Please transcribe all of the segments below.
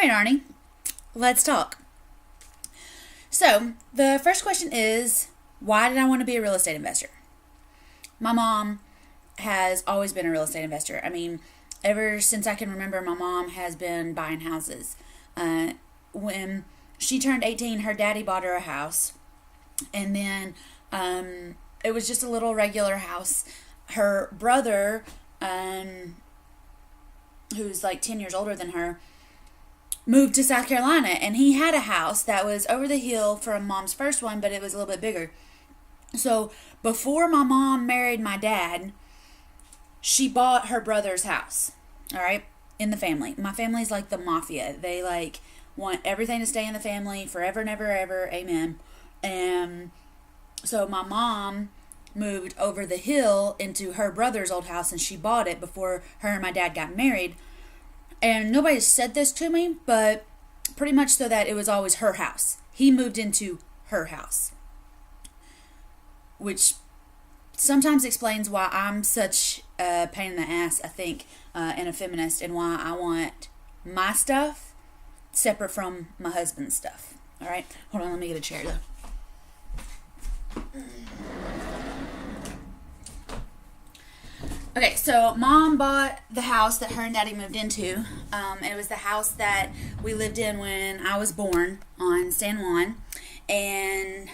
right, Arnie, let's talk. So, the first question is, why did I want to be a real estate investor? My mom has always been a real estate investor. I mean, ever since I can remember, my mom has been buying houses. When she turned 18, her daddy bought her a house. And then it was just a little regular house. Her brother, who's like 10 years older than her, moved to South Carolina, and he had a house that was over the hill from mom's first one, but it was a little bit bigger. So before my mom married my dad, she bought her brother's house. All right, in the family. My family's like the mafia. They like want everything to stay in the family forever and ever, ever. Amen. And so my mom moved over the hill into her brother's old house, and she bought it before her and my dad got married. And nobody said this to me, but pretty much so that it was always her house. He moved into her house, which sometimes explains why I'm such a pain in the ass, I think, and a feminist, and why I want my stuff separate from my husband's stuff. All right? Hold on, let me get a chair, though. Okay, so mom bought the house that her and daddy moved into. It was the house that we lived in when I was born on San Juan. And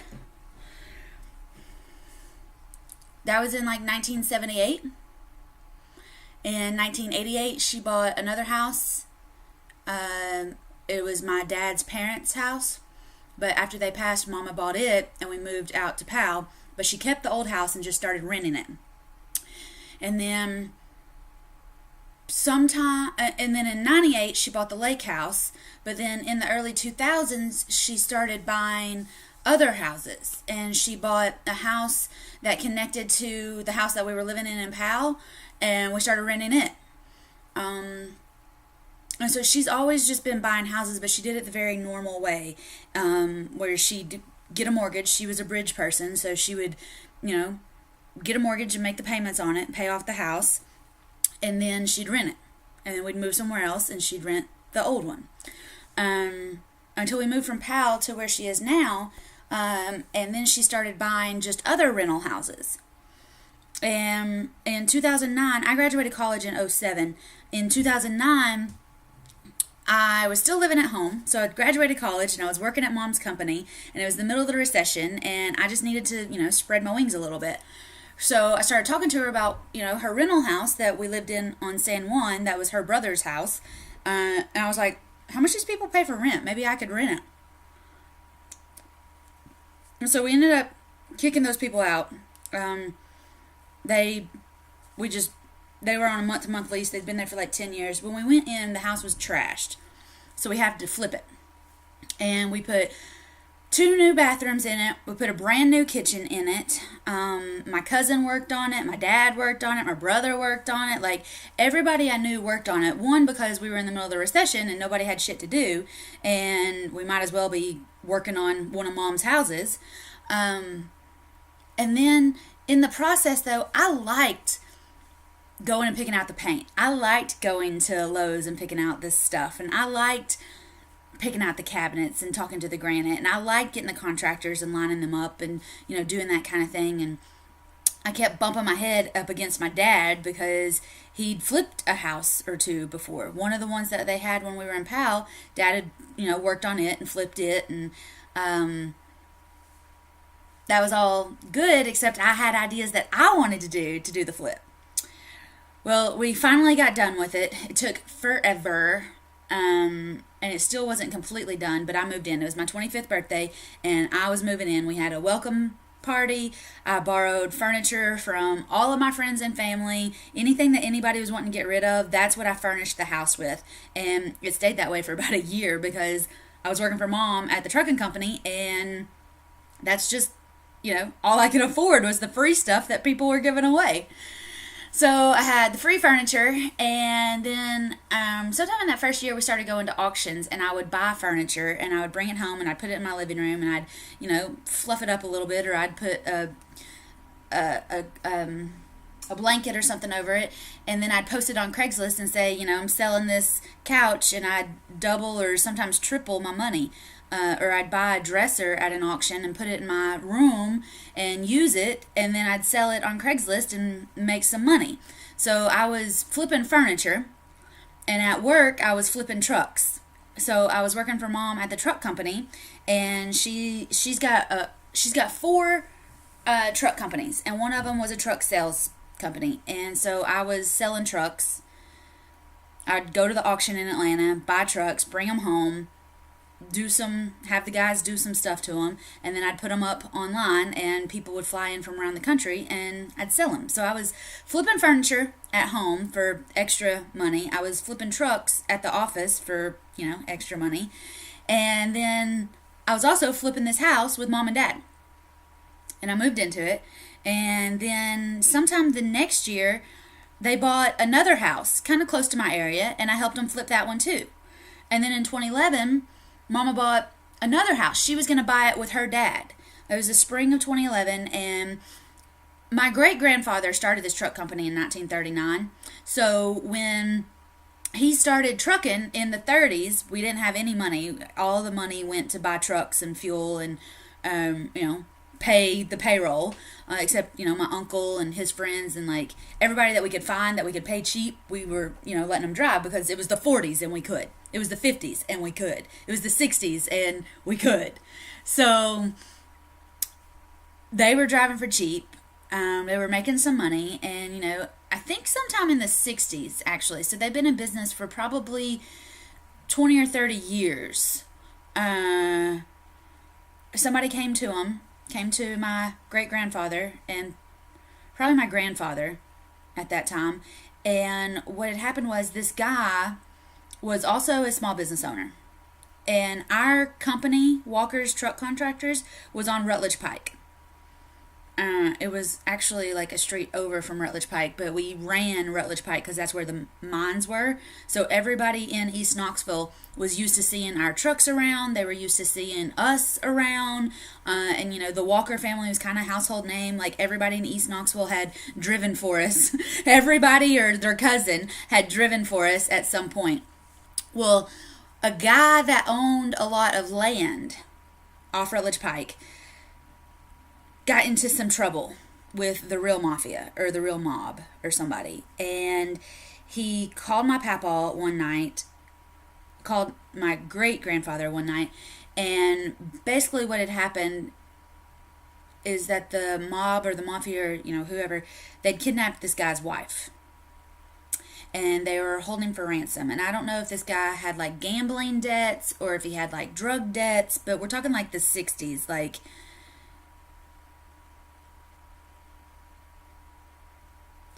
that was in like 1978. In 1988, she bought another house. It was my dad's parents' house. But after they passed, Mama bought it, and we moved out to Powell. But she kept the old house and just started renting it. And then in 98, she bought the lake house. But then in the early 2000s, she started buying other houses. And she bought a house that connected to the house that we were living in Powell. And we started renting it. And so she's always just been buying houses, but she did it the very normal way. Where she'd get a mortgage. She was a bridge person, so she would, get a mortgage and make the payments on it, pay off the house, and then she'd rent it. And then we'd move somewhere else, and she'd rent the old one. Until we moved from Powell to where she is now, and then she started buying just other rental houses. And in 2009, I graduated college in '07. In 2009, I was still living at home, so I graduated college, and I was working at mom's company, and it was the middle of the recession, and I just needed to, spread my wings a little bit. So I started talking to her about, her rental house that we lived in on San Juan. That was her brother's house. And I was like, how much does people pay for rent? Maybe I could rent it. And so we ended up kicking those people out. They were on a month-to-month lease. They'd been there for like 10 years. When we went in, the house was trashed. So we had to flip it. And we put 2 new bathrooms in it. We put a brand new kitchen in it. My cousin worked on it. My dad worked on it. My brother worked on it. Like, everybody I knew worked on it. One, because we were in the middle of the recession and nobody had shit to do. And we might as well be working on one of mom's houses. And then, in the process, though, I liked going and picking out the paint. I liked going to Lowe's and picking out this stuff. And I liked picking out the cabinets and talking to the granite, and I liked getting the contractors and lining them up and doing that kind of thing. And I kept bumping my head up against my dad because he'd flipped a house or two before. One of the ones that they had when we were in Powell, Dad had worked on it and flipped it, and that was all good, except I had ideas that I wanted to do the flip. Well, we finally got done with it. It took forever. And it still wasn't completely done, but I moved in. It was my 25th birthday, and I was moving in. We had a welcome party. I borrowed furniture from all of my friends and family. Anything that anybody was wanting to get rid of, that's what I furnished the house with. And it stayed that way for about a year because I was working for Mom at the trucking company, and that's just, all I could afford was the free stuff that people were giving away. So I had the free furniture, and then sometime in that first year we started going to auctions, and I would buy furniture, and I would bring it home, and I'd put it in my living room, and I'd, fluff it up a little bit, or I'd put a blanket or something over it, and then I'd post it on Craigslist and say, I'm selling this couch, and I'd double or sometimes triple my money. Or I'd buy a dresser at an auction and put it in my room and use it, and then I'd sell it on Craigslist and make some money. So I was flipping furniture, and at work I was flipping trucks. So I was working for Mom at the truck company, and she's got four truck companies, and one of them was a truck sales company. And so I was selling trucks. I'd go to the auction in Atlanta, buy trucks, bring them home, have the guys do some stuff to them, and then I'd put them up online, and people would fly in from around the country, and I'd sell them. So I was flipping furniture at home for extra money. I was flipping trucks at the office for, extra money. And then I was also flipping this house with Mom and Dad. And I moved into it. And then sometime the next year, they bought another house kind of close to my area, and I helped them flip that one too. And then in 2011, Mama bought another house. She was going to buy it with her dad. It was the spring of 2011, and my great-grandfather started this truck company in 1939. So when he started trucking in the 30s, we didn't have any money. All the money went to buy trucks and fuel and, pay the payroll, except, my uncle and his friends and, everybody that we could find that we could pay cheap, we were, letting them drive because it was the 40s and we could. It was the 50s and we could. It was the 60s and we could. So they were driving for cheap. They were making some money, and, I think sometime in the 60s, actually. So they've been in business for probably 20 or 30 years. Somebody came to my great-grandfather and probably my grandfather at that time. And what had happened was this guy was also a small business owner. And our company, Walker's Truck Contractors, was on Rutledge Pike. It was actually like a street over from Rutledge Pike, but we ran Rutledge Pike because that's where the mines were. So everybody in East Knoxville was used to seeing our trucks around. They were used to seeing us around. And, the Walker family was kind of a household name. Like, everybody in East Knoxville had driven for us. Everybody or their cousin had driven for us at some point. Well, a guy that owned a lot of land off Rutledge Pike got into some trouble with the real mafia or the real mob or somebody. And he called my papa one night, called my great-grandfather one night, and basically what had happened is that the mob or the mafia or, whoever, they'd kidnapped this guy's wife. And they were holding for ransom. And I don't know if this guy had, gambling debts or if he had, drug debts, but we're talking, the 60s,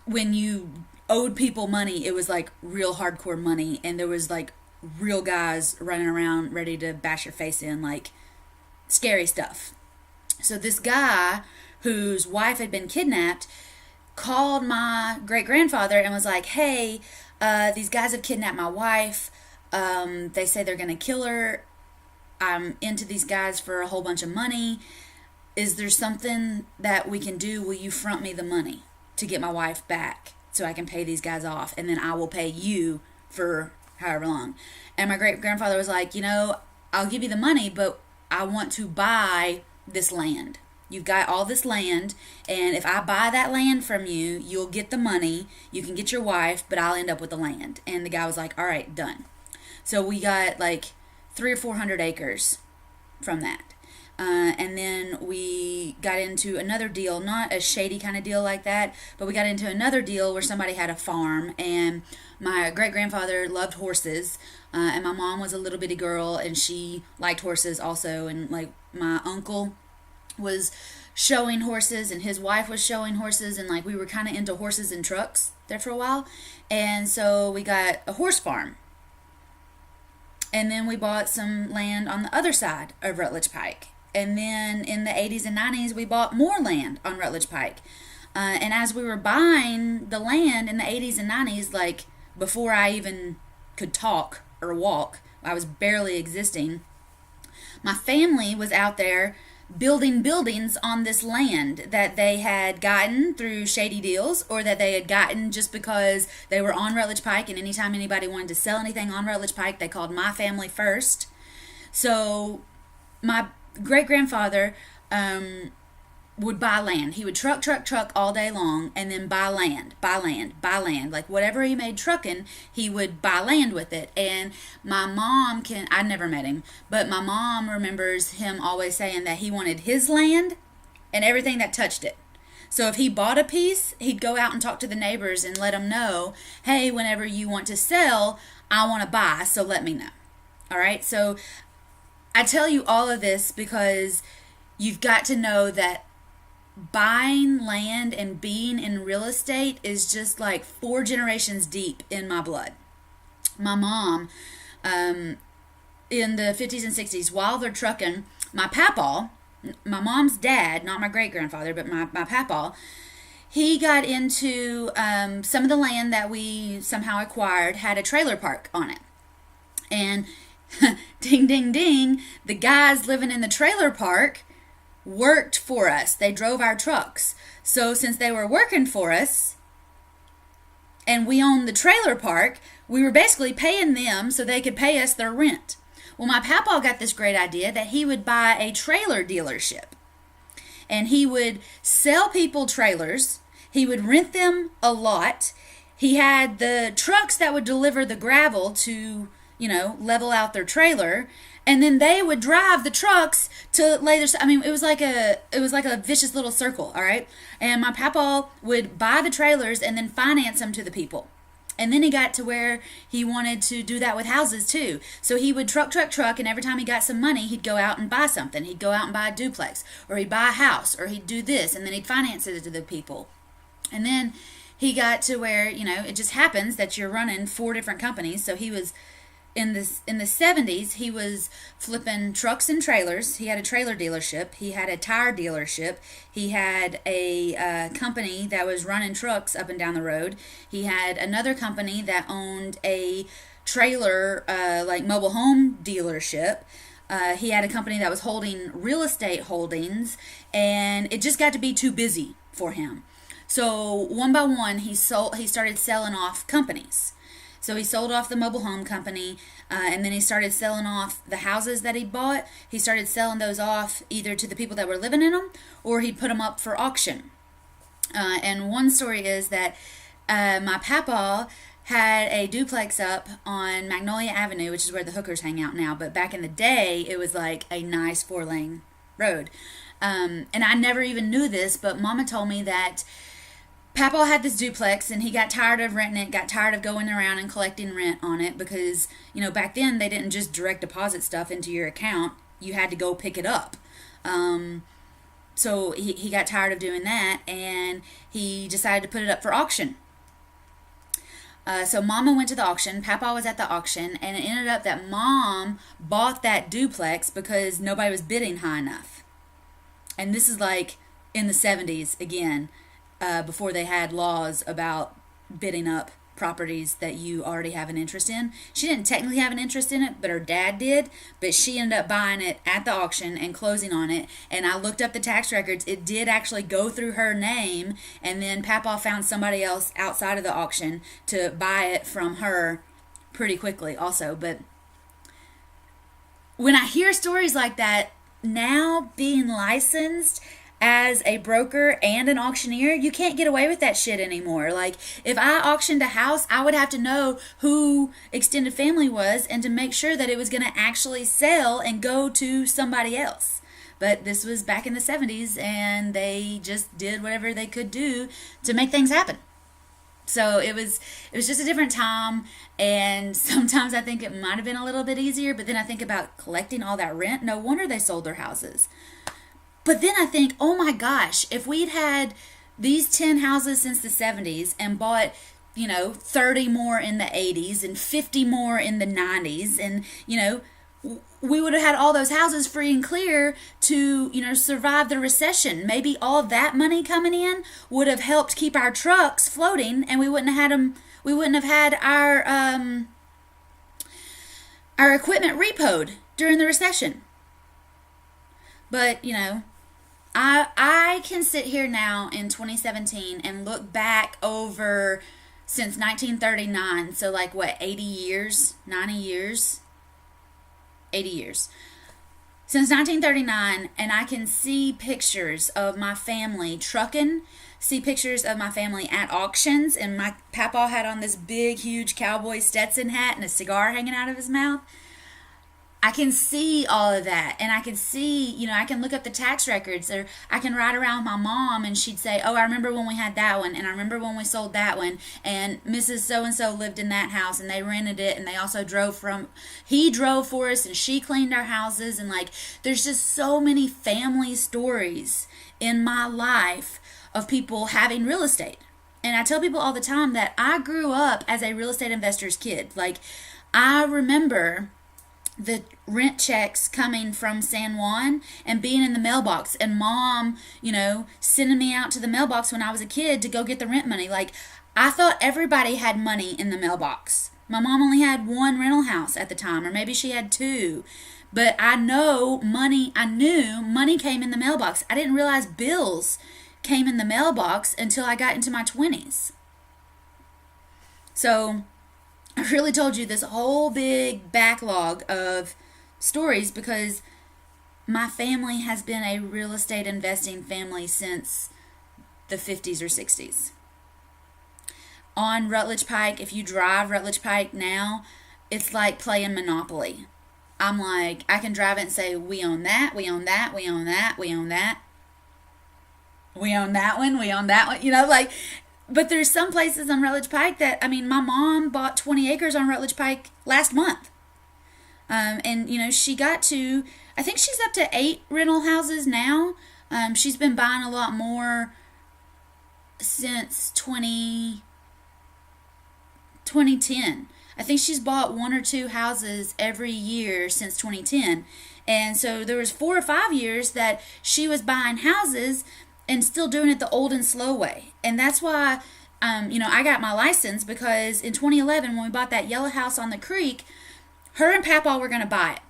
when you owed people money, it was real hardcore money, and there was real guys running around ready to bash your face in, scary stuff. So this guy whose wife had been kidnapped called my great-grandfather and was like, hey, these guys have kidnapped my wife. They say they're going to kill her. I'm into these guys for a whole bunch of money. Is there something that we can do? Will you front me the money to get my wife back so I can pay these guys off, and then I will pay you for however long? And my great-grandfather was like, I'll give you the money, but I want to buy this land. You've got all this land, and if I buy that land from you, you'll get the money, you can get your wife, but I'll end up with the land. And the guy was like, all right, done. So we got 300 or 400 acres from that. And then we got into another deal, not a shady kind of deal like that, but we got into another deal where somebody had a farm, and my great-grandfather loved horses, and my mom was a little bitty girl, and she liked horses also, and my uncle was showing horses, and his wife was showing horses, and we were kind of into horses and trucks there for a while. And so we got a horse farm. And then we bought some land on the other side of Rutledge Pike. And then in the 80s and 90s, we bought more land on Rutledge Pike. And as we were buying the land in the 80s and 90s, before I even could talk or walk, I was barely existing, my family was out there building buildings on this land that they had gotten through shady deals, or that they had gotten just because they were on Rutledge Pike, and anytime anybody wanted to sell anything on Rutledge Pike, they called my family first. So my great grandfather would buy land. He would truck all day long, and then buy land. Like whatever he made trucking, he would buy land with it. And my mom I never met him, but my mom remembers him always saying that he wanted his land and everything that touched it. So if he bought a piece, he'd go out and talk to the neighbors and let them know, hey, whenever you want to sell, I want to buy, so let me know. All right? So I tell you all of this because you've got to know that buying land and being in real estate is just like 4 generations deep in my blood. My mom, in the 50s and 60s, while they're trucking, my papaw, my mom's dad, not my great grandfather, but my papaw, he got into some of the land that we somehow acquired, had a trailer park on it. And ding, ding, ding, the guys living in the trailer park worked for us. They drove our trucks. So since they were working for us and we owned the trailer park, we were basically paying them so they could pay us their rent. Well, my papa got this great idea that he would buy a trailer dealership, and he would sell people trailers. He would rent them a lot. He had the trucks that would deliver the gravel to, level out their trailer. And then they would drive the trucks to lay their. It was like a vicious little circle, all right. And my papa would buy the trailers and then finance them to the people. And then he got to where he wanted to do that with houses too. So he would truck, and every time he got some money, he'd go out and buy something. He'd go out and buy a duplex, or he'd buy a house, or he'd do this, and then he'd finance it to the people. And then he got to where it just happens that you're running 4 different companies. So he was. In the 70s, he was flipping trucks and trailers. He had a trailer dealership. He had a tire dealership. He had a company that was running trucks up and down the road. He had another company that owned a trailer, mobile home dealership. He had a company that was holding real estate holdings, and it just got to be too busy for him. So one by one, he started selling off companies. So he sold off the mobile home company, and then he started selling off the houses that he'd bought. He started selling those off either to the people that were living in them, or he'd put them up for auction. And one story is that my papa had a duplex up on Magnolia Avenue, which is where the hookers hang out now. But back in the day, it was like a nice 4-lane road. And I never even knew this, but Mama told me that Papa had this duplex, and he got tired of renting it, got tired of going around and collecting rent on it because, back then they didn't just direct deposit stuff into your account. You had to go pick it up. So he got tired of doing that, and he decided to put it up for auction. So Mama went to the auction. Papa was at the auction, and it ended up that Mom bought that duplex because nobody was bidding high enough. And this is like in the 70s again. Before they had laws about bidding up properties that you already have an interest in. She didn't technically have an interest in it, but her dad did. But she ended up buying it at the auction and closing on it. And I looked up the tax records. It did actually go through her name. And then Papa found somebody else outside of the auction to buy it from her pretty quickly also. But when I hear stories like that, now being licensed as a broker and an auctioneer, you can't get away with that shit anymore. Like, if I auctioned a house, I would have to know who extended family was and to make sure that it was going to actually sell and go to somebody else. But this was back in the 70s, and they just did whatever they could do to make things happen. So it was just a different time, and sometimes I think it might have been a little bit easier, but then I think about collecting all that rent. No wonder they sold their houses. But then I think, oh my gosh, if we'd had these 10 houses since the 70s and bought, 30 more in the 80s and 50 more in the 90s, and, we would have had all those houses free and clear to, survive the recession. Maybe all that money coming in would have helped keep our trucks floating, and we wouldn't have had our equipment repoed during the recession. But, I can sit here now in 2017 and look back over since 1939. So, like, what, 80 years? 90 years? 80 years. Since 1939, and I can see pictures of my family trucking, see pictures of my family at auctions, and my papa had on this big, huge cowboy Stetson hat and a cigar hanging out of his mouth. I can see all of that, and I can see, I can look up the tax records, or I can ride around with my mom, and she'd say, oh, I remember when we had that one, and I remember when we sold that one, and Mrs. So-and-so lived in that house, and they rented it, and they also he drove for us, and she cleaned our houses, and, like, there's just so many family stories in my life of people having real estate. And I tell people all the time that I grew up as a real estate investor's kid. Like, I remember the rent checks coming from San Juan and being in the mailbox, and mom, sending me out to the mailbox when I was a kid to go get the rent money. Like, I thought everybody had money in the mailbox. My mom only had one rental house at the time, or maybe she had two. But I knew money came in the mailbox. I didn't realize bills came in the mailbox until I got into my 20s. So I really told you this whole big backlog of stories because my family has been a real estate investing family since the 50s or 60s. On Rutledge Pike, if you drive Rutledge Pike now, it's like playing Monopoly. I'm like, I can drive it and say, we own that, we own that, we own that, we own that. We own that one, we own that one, but there's some places on Rutledge Pike that, my mom bought 20 acres on Rutledge Pike last month. And, she got to, I think she's up to 8 rental houses now. She's been buying a lot more since 2010. I think she's bought 1 or 2 houses every year since 2010. And so there was 4 or 5 years that she was buying houses and still doing it the old and slow way. And that's why, I got my license, because in 2011, when we bought that yellow house on the creek, her and Papa were going to buy it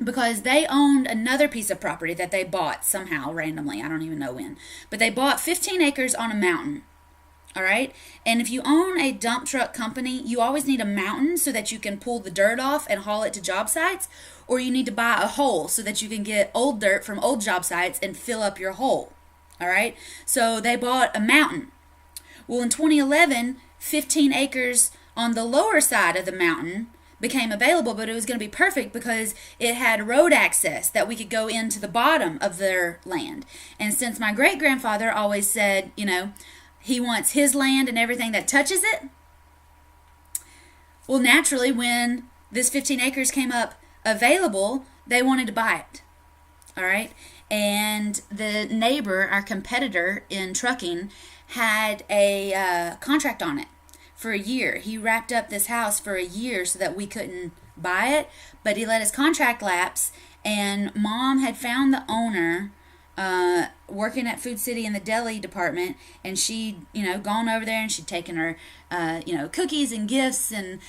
because they owned another piece of property that they bought somehow randomly. I don't even know when. But they bought 15 acres on a mountain. All right. And if you own a dump truck company, you always need a mountain so that you can pull the dirt off and haul it to job sites, or you need to buy a hole so that you can get old dirt from old job sites and fill up your hole. All right. So they bought a mountain. Well, in 2011, 15 acres on the lower side of the mountain became available, but it was going to be perfect because it had road access that we could go into the bottom of their land. And since my great-grandfather always said, he wants his land and everything that touches it, well, naturally, when this 15 acres came up available, they wanted to buy it. All right. And the neighbor, our competitor in trucking, had a contract on it for a year. He wrapped up this house for a year so that we couldn't buy it, but he let his contract lapse, and Mom had found the owner working at Food City in the deli department, and she'd, gone over there and she'd taken her, cookies and gifts, and,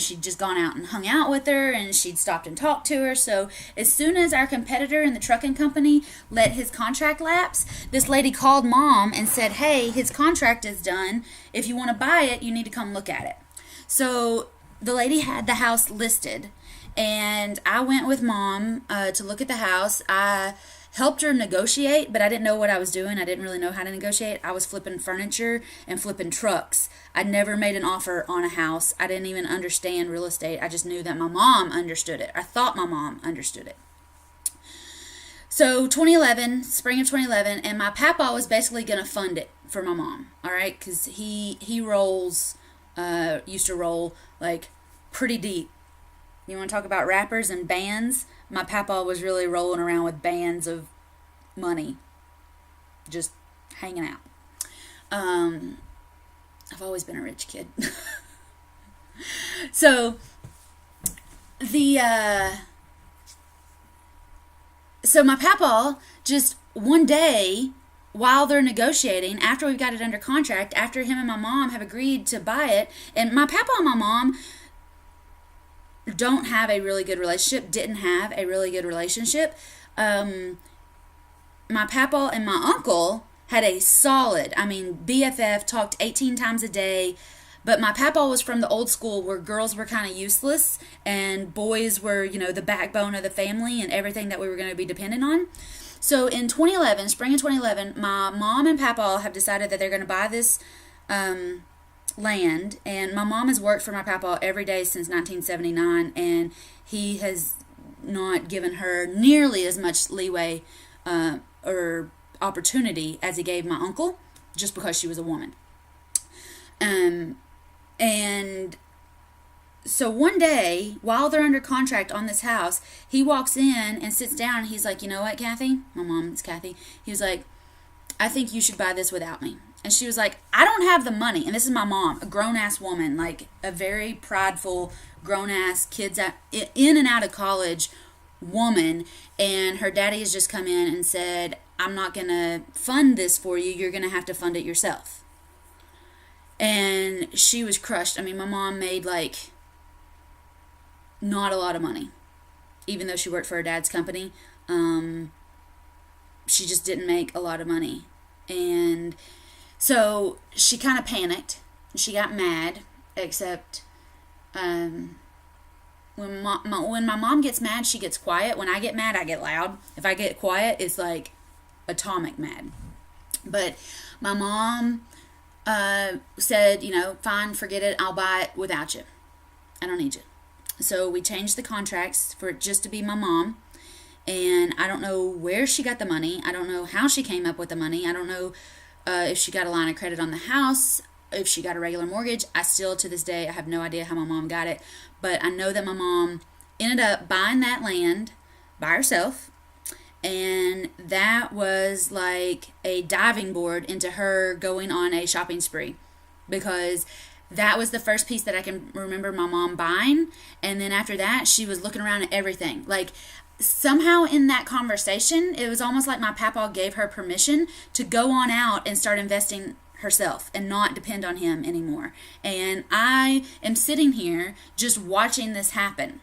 she'd just gone out and hung out with her, and she'd stopped and talked to her. So as soon as our competitor in the trucking company let his contract lapse, this lady called Mom and said, hey, his contract is done. If you want to buy it, you need to come look at it. So the lady had the house listed, and I went with Mom to look at the house. I helped her negotiate, but I didn't know what I was doing. I didn't really know how to negotiate. I was flipping furniture and flipping trucks. I'd never made an offer on a house. I didn't even understand real estate. I just knew that my mom understood it. I thought my mom understood it. So 2011, spring of 2011, and my papa was basically going to fund it for my mom, all right? Because he rolls, used to roll, like, pretty deep. You want to talk about rappers and bands? My papa was really rolling around with bands of money, just hanging out. I've always been a rich kid. So my papa just one day, while they're negotiating, after we've got it under contract, after him and my mom have agreed to buy it, and my papa and my mom didn't have a really good relationship. My papa and my uncle had a solid, I mean, BFF, talked 18 times a day. But my papa was from the old school where girls were kind of useless and boys were, the backbone of the family and everything that we were going to be dependent on. So in 2011, spring of 2011, my mom and papa have decided that they're going to buy this land. And my mom has worked for my papa every day since 1979, and he has not given her nearly as much leeway or opportunity as he gave my uncle, just because she was a woman. And so one day, while they're under contract on this house, he walks in and sits down, and he's like, "You know what, Kathy?" My mom is Kathy. He was like, "I think you should buy this without me." And she was like, "I don't have the money." And this is my mom, a grown-ass woman, like a very prideful, grown-ass, in and out of college woman. And her daddy has just come in and said, "I'm not going to fund this for you. You're going to have to fund it yourself." And she was crushed. I mean, my mom made not a lot of money, even though she worked for her dad's company. She just didn't make a lot of money. And so she kind of panicked. She got mad, except when my mom gets mad, she gets quiet. When I get mad, I get loud. If I get quiet, it's like atomic mad. But my mom said, "Fine, forget it. I'll buy it without you. I don't need you." So we changed the contracts for it just to be my mom. And I don't know where she got the money. I don't know how she came up with the money. I don't know if she got a line of credit on the house, if she got a regular mortgage. I still, to this day, I have no idea how my mom got it. But I know that my mom ended up buying that land by herself. And that was like a diving board into her going on a shopping spree, because that was the first piece that I can remember my mom buying. And then after that, she was looking around at everything. Like, somehow in that conversation, it was almost like my papa gave her permission to go on out and start investing herself and not depend on him anymore. And I am sitting here just watching this happen.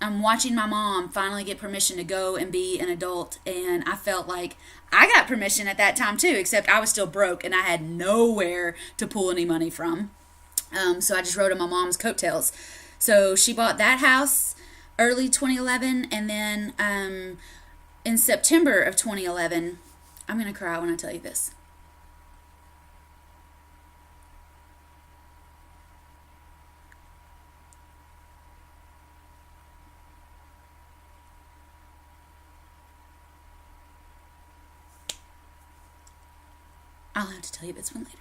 I'm watching my mom finally get permission to go and be an adult, and I felt like I got permission at that time too, except I was still broke and I had nowhere to pull any money from. So I just rode on my mom's coattails. So she bought that house early 2011, and then in September of 2011, I'm going to cry when I tell you this. I'll have to tell you this one later.